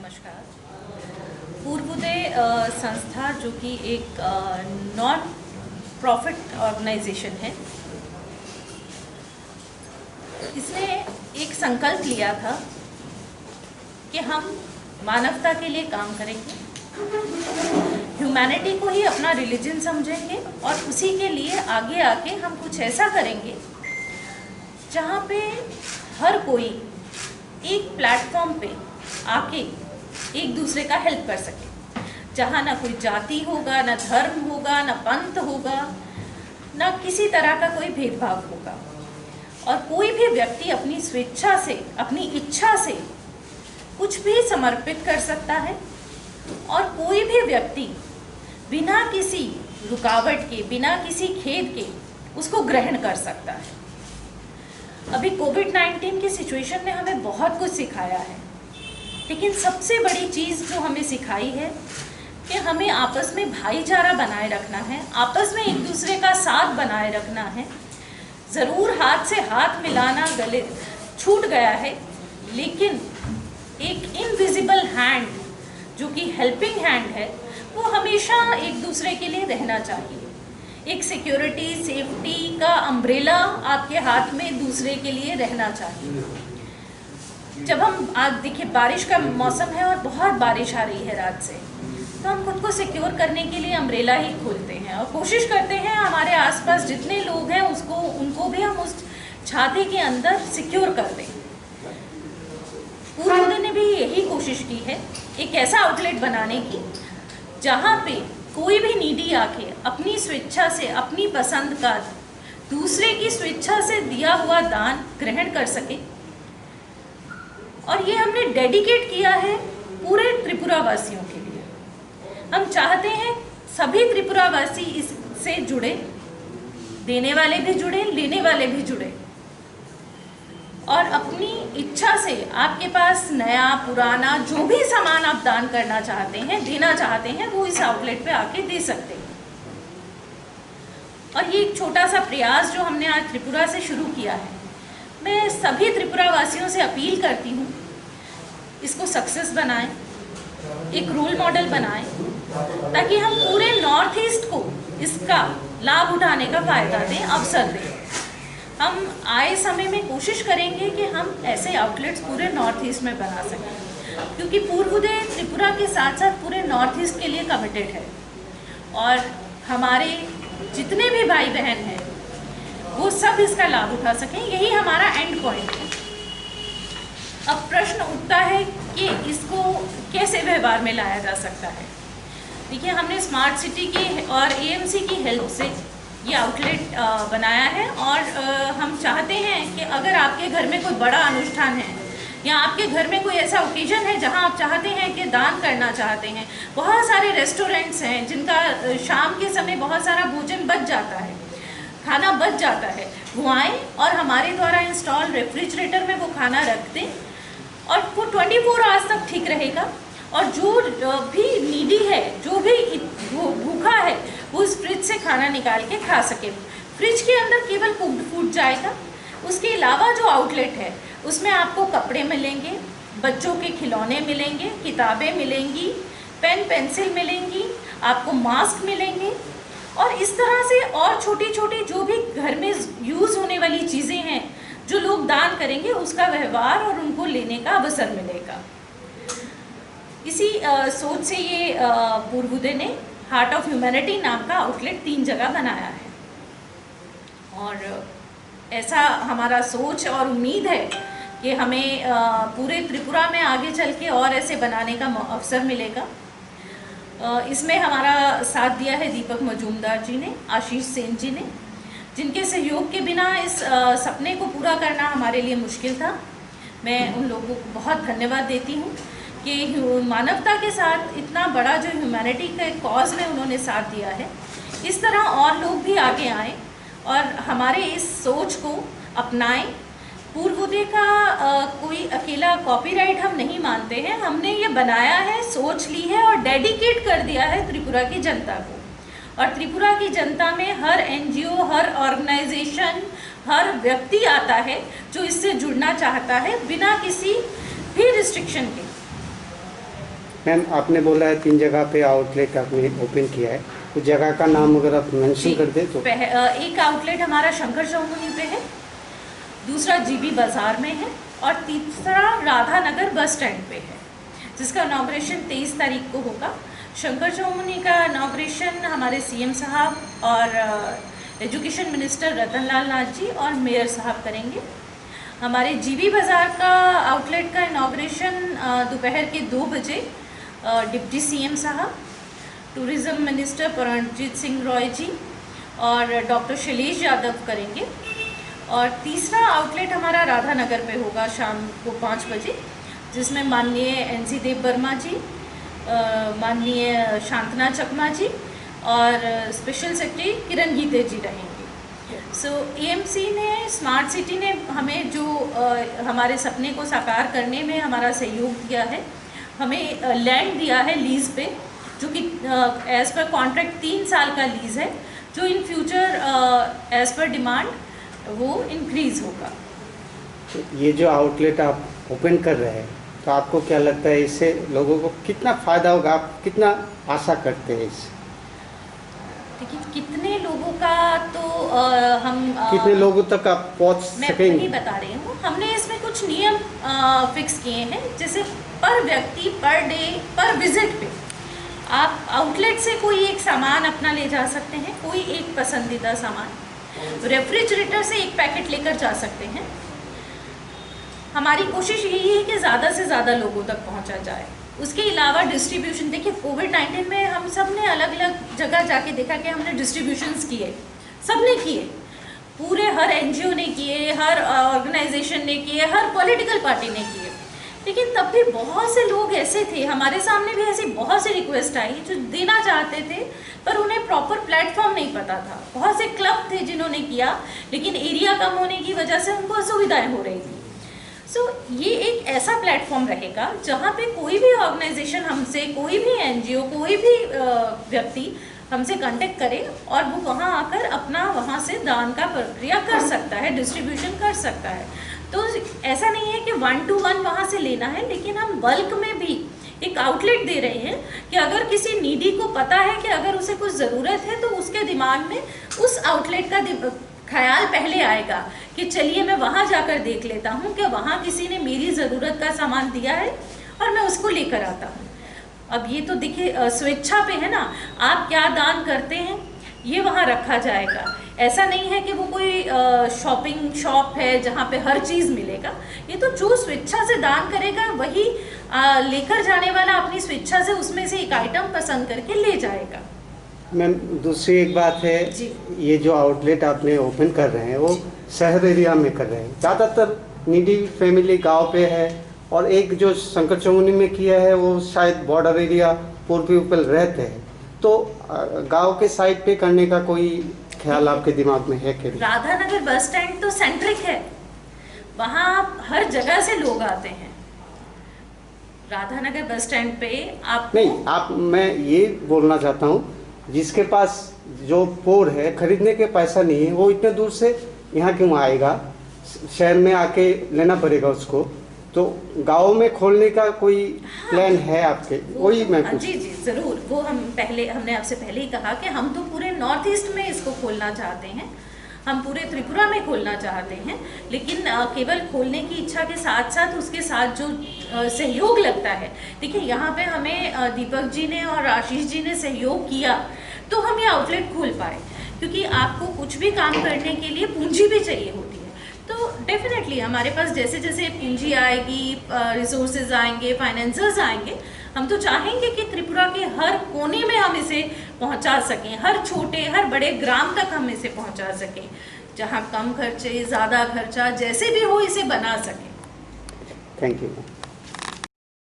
नमस्कार। पूर्वोदय संस्था जो कि एक नॉन प्रॉफिट ऑर्गेनाइजेशन है, इसने एक संकल्प लिया था कि हम मानवता के लिए काम करेंगे, ह्यूमैनिटी को ही अपना रिलीजन समझेंगे और उसी के लिए आगे आके हम कुछ ऐसा करेंगे जहाँ पे हर कोई एक प्लेटफॉर्म पे आके एक दूसरे का हेल्प कर सके, जहाँ ना कोई जाति होगा, ना धर्म होगा, ना पंथ होगा, ना किसी तरह का कोई भेदभाव होगा और कोई भी व्यक्ति अपनी स्वेच्छा से, अपनी इच्छा से कुछ भी समर्पित कर सकता है और कोई भी व्यक्ति बिना किसी रुकावट के, बिना किसी खेद के उसको ग्रहण कर सकता है। अभी कोविड-19 की सिचुएशन ने हमें बहुत कुछ सिखाया है, लेकिन सबसे बड़ी चीज़ जो हमें सिखाई है कि हमें आपस में भाईचारा बनाए रखना है, आपस में एक दूसरे का साथ बनाए रखना है। ज़रूर हाथ से हाथ मिलाना गले छूट गया है, लेकिन एक इनविजिबल हैंड जो कि हेल्पिंग हैंड है, वो हमेशा एक दूसरे के लिए रहना चाहिए। एक सिक्योरिटी, सेफ्टी का अम्ब्रेला आपके हाथ में दूसरे के लिए रहना चाहिए। जब हम आज देखिए बारिश का मौसम है और बहुत बारिश आ रही है रात से, तो हम खुद को सिक्योर करने के लिए अम्ब्रेला ही खोलते हैं और कोशिश करते हैं हमारे आसपास जितने लोग हैं उनको भी हम उस छाते के अंदर सिक्योर कर दें। पूर्वोदय ने भी यही कोशिश की है, एक ऐसा आउटलेट बनाने की जहाँ पे कोई भी नीडी आके अपनी स्वेच्छा से, अपनी पसंद का दूसरे की स्वेच्छा से दिया हुआ दान ग्रहण कर सके। और ये हमने डेडिकेट किया है पूरे त्रिपुरा वासियों के लिए। हम चाहते हैं सभी त्रिपुरा वासी इससे जुड़े, देने वाले भी जुड़े, लेने वाले भी जुड़े और अपनी इच्छा से आपके पास नया पुराना जो भी सामान आप दान करना चाहते हैं, देना चाहते हैं, वो इस आउटलेट पे आके दे सकते हैं। और ये एक छोटा सा प्रयास जो हमने आज त्रिपुरा से शुरू किया है, मैं सभी त्रिपुरा वासियों से अपील करती हूँ, इसको सक्सेस बनाएं, एक रोल मॉडल बनाएं, ताकि हम पूरे नॉर्थ ईस्ट को इसका लाभ उठाने का फ़ायदा दें, अवसर दें। हम आए समय में कोशिश करेंगे कि हम ऐसे आउटलेट्स पूरे नॉर्थ ईस्ट में बना सकें, क्योंकि पूर्वोदय त्रिपुरा के साथ साथ पूरे नॉर्थ ईस्ट के लिए कमिटेड है और हमारे जितने भी भाई बहन हैं वो सब इसका लाभ उठा सकें, यही हमारा एंड पॉइंट है। अब प्रश्न उठता है कि इसको कैसे व्यवहार में लाया जा सकता है। देखिए, हमने स्मार्ट सिटी की और एएमसी की हेल्प से ये आउटलेट बनाया है और हम चाहते हैं कि अगर आपके घर में कोई बड़ा अनुष्ठान है या आपके घर में कोई ऐसा ओकेजन है जहां आप चाहते हैं कि दान करना चाहते हैं, बहुत सारे रेस्टोरेंट्स हैं जिनका शाम के समय बहुत सारा भोजन बच जाता है, खाना बच जाता है, वो आएँ और हमारे द्वारा इंस्टॉल रेफ्रिजरेटर में वो खाना रख दें और वो 24 आवर्स तक ठीक रहेगा। और जो भी नीडी है, जो भी भूखा है, वो उस फ्रिज से खाना निकाल के खा सके। फ्रिज के अंदर केवल कुक्ड फूड जाएगा। उसके अलावा जो आउटलेट है उसमें आपको कपड़े मिलेंगे, बच्चों के खिलौने मिलेंगे, किताबें मिलेंगी, पेन पेंसिल मिलेंगी, आपको मास्क मिलेंगे और इस तरह से और छोटी छोटी जो भी घर में यूज़ होने वाली चीज़ें हैं जो लोग दान करेंगे उसका व्यवहार और उनको लेने का अवसर मिलेगा। इसी सोच से ये पूर्वोदय ने हार्ट ऑफ ह्यूमैनिटी नाम का आउटलेट 3 जगह बनाया है और ऐसा हमारा सोच और उम्मीद है कि हमें पूरे त्रिपुरा में आगे चल के और ऐसे बनाने का अवसर मिलेगा। इसमें हमारा साथ दिया है दीपक मजूमदार जी ने, आशीष सेन जी ने, जिनके सहयोग के बिना इस सपने को पूरा करना हमारे लिए मुश्किल था। मैं उन लोगों को बहुत धन्यवाद देती हूँ कि मानवता के साथ इतना बड़ा जो ह्यूमैनिटी के कॉज में उन्होंने साथ दिया है। इस तरह और लोग भी आगे आएँ और हमारे इस सोच को अपनाएं। पूर्वोदय का कोई अकेला कॉपीराइट हम नहीं मानते हैं, हमने ये बनाया है, सोच ली है और डेडिकेट कर दिया है त्रिपुरा की जनता को। और त्रिपुरा की जनता में हर एनजीओ, हर ऑर्गेनाइजेशन, हर व्यक्ति आता है जो इससे जुड़ना चाहता है बिना किसी भी रिस्ट्रिक्शन के। मैम आपने बोला है 3 जगह पे आउटलेट आपने ओपन किया है, उस जगह का नाम अगर आप मेंशन कर दें तो। एक आउटलेट हमारा शंकर चौमुनी पे है, दूसरा जीबी बाज़ार में है और तीसरा राधा नगर बस स्टैंड पे है, जिसका इनॉग्रेशन 23 तारीख को होगा। शंकर चौमुनी का इनॉग्रेशन हमारे सीएम साहब और एजुकेशन मिनिस्टर रतन लाल नाथ जी और मेयर साहब करेंगे। हमारे जीबी बाज़ार का आउटलेट का इनॉग्रेशन दोपहर के 2 बजे डिप्टी सीएम साहब, टूरिज़्म मिनिस्टर परणजीत सिंह रॉय जी और डॉक्टर शैलेश यादव करेंगे। और तीसरा आउटलेट हमारा राधा नगर पे होगा शाम को 5 बजे, जिसमें माननीय एनसी देव वर्मा जी, माननीय शांतना चकमा जी और स्पेशल सेक्रेटरी किरण गीते जी रहेंगे। सो एएमसी ने, स्मार्ट सिटी ने हमें जो हमारे सपने को साकार करने में हमारा सहयोग दिया है, हमें लैंड दिया है लीज़ पे, जो कि एज़ पर कॉन्ट्रैक्ट 3 साल का लीज़ है, जो in future as per demand वो इंक्रीज़ होगा। तो ये जो आउटलेट आप ओपन कर रहे हैं, तो आपको क्या लगता है इससे लोगों को कितना फ़ायदा होगा, आप कितना आशा करते हैं इससे? देखिए, कितने लोगों का तो हम कितने लोगों तक आप पहुंच सकेंगे? मैं नहीं बता रही हूँ। हमने इसमें कुछ नियम फिक्स किए हैं, जैसे पर व्यक्ति, पर डे, पर विजिट पे आप आउटलेट से कोई एक सामान अपना ले जा सकते हैं, कोई एक पसंदीदा सामान। रेफ्रिजरेटर से एक पैकेट लेकर जा सकते हैं। हमारी कोशिश यही है कि ज़्यादा से ज़्यादा लोगों तक पहुँचा जाए। उसके अलावा डिस्ट्रीब्यूशन, देखिए कोविड-19 में हम सब ने अलग अलग जगह जाके देखा कि हमने डिस्ट्रीब्यूशंस किए, सब ने किए, पूरे हर एनजीओ ने किए, हर ऑर्गेनाइजेशन ने किए, हर पॉलिटिकल पार्टी ने किए, लेकिन तब भी बहुत से लोग ऐसे थे, हमारे सामने भी ऐसी बहुत सी रिक्वेस्ट आई जो देना चाहते थे पर उन्हें प्रॉपर प्लेटफॉर्म नहीं पता था। बहुत से क्लब थे जिन्होंने किया, लेकिन एरिया कम होने की वजह से उनको असुविधाएँ हो रही थी। सो ये एक ऐसा प्लेटफॉर्म रहेगा जहाँ पे कोई भी ऑर्गेनाइजेशन हमसे, कोई भी एनजीओ, कोई भी व्यक्ति हमसे कांटेक्ट करे और वो वहाँ आकर अपना वहाँ से दान का प्रक्रिया कर सकता है, डिस्ट्रीब्यूशन कर सकता है। तो ऐसा नहीं है कि 1 to 1 वहाँ से लेना है, लेकिन हम बल्क में भी एक आउटलेट दे रहे हैं कि अगर किसी नीडी को पता है कि अगर उसे कुछ ज़रूरत है तो उसके दिमाग में उस आउटलेट का ख्याल पहले आएगा कि चलिए मैं वहाँ जाकर देख लेता हूँ कि वहाँ किसी ने मेरी ज़रूरत का सामान दिया है और मैं उसको लेकर आता हूँ। अब ये तो देखिए स्वेच्छा पे है ना, आप क्या दान करते हैं ये वहाँ रखा जाएगा। ऐसा नहीं है कि वो कोई शॉपिंग शॉप है जहाँ पे हर चीज़ मिलेगा। ये तो जो स्वेच्छा से दान करेगा वही लेकर जाने वाला अपनी स्वेच्छा से उसमें से एक आइटम पसंद करके ले जाएगा। मैम दूसरी एक बात है, ये जो आउटलेट आपने ओपन कर रहे हैं वो शहर एरिया में कर रहे हैं, ज़्यादातर नीडी फैमिली गांव पे है, और एक जो शंकर चौमुनी में किया है वो शायद बॉर्डर एरिया पुअर पीपल रहते हैं, तो गांव के साइड पे करने का कोई ख्याल आपके दिमाग में है कि? राधा नगर बस स्टैंड तो सेंट्रिक है, वहाँ हर जगह से लोग आते हैं। राधा नगर बस स्टैंड पे आप नहीं, मैं ये बोलना चाहता हूँ, जिसके पास जो पोर है, खरीदने के पैसा नहीं है, वो इतने दूर से यहाँ क्यों आएगा, शहर में आके लेना पड़ेगा उसको। तो गाँव में खोलने का कोई प्लान है आपके? वही मैं जी ज़रूर, वो हमने आपसे पहले ही कहा कि हम तो पूरे नॉर्थ ईस्ट में इसको खोलना चाहते हैं, हम पूरे त्रिपुरा में खोलना चाहते हैं, लेकिन केवल खोलने की इच्छा के साथ साथ उसके साथ जो सहयोग लगता है, देखिए यहाँ पे हमें दीपक जी ने और आशीष जी ने सहयोग किया तो हम ये आउटलेट खोल पाए, क्योंकि आपको कुछ भी काम करने के लिए पूंजी भी चाहिए होती है। तो डेफिनेटली हमारे पास जैसे जैसे पूंजी आएगी, रिसोर्सेज आएंगे, फाइनेंसर्स आएंगे, हम तो चाहेंगे कि त्रिपुरा के हर कोने में हम इसे पहुंचा सकें, हर छोटे हर बड़े ग्राम तक हम इसे पहुंचा सकें, जहां कम खर्चे, ज़्यादा खर्चा, जैसे भी हो इसे बना सकें। Thank you.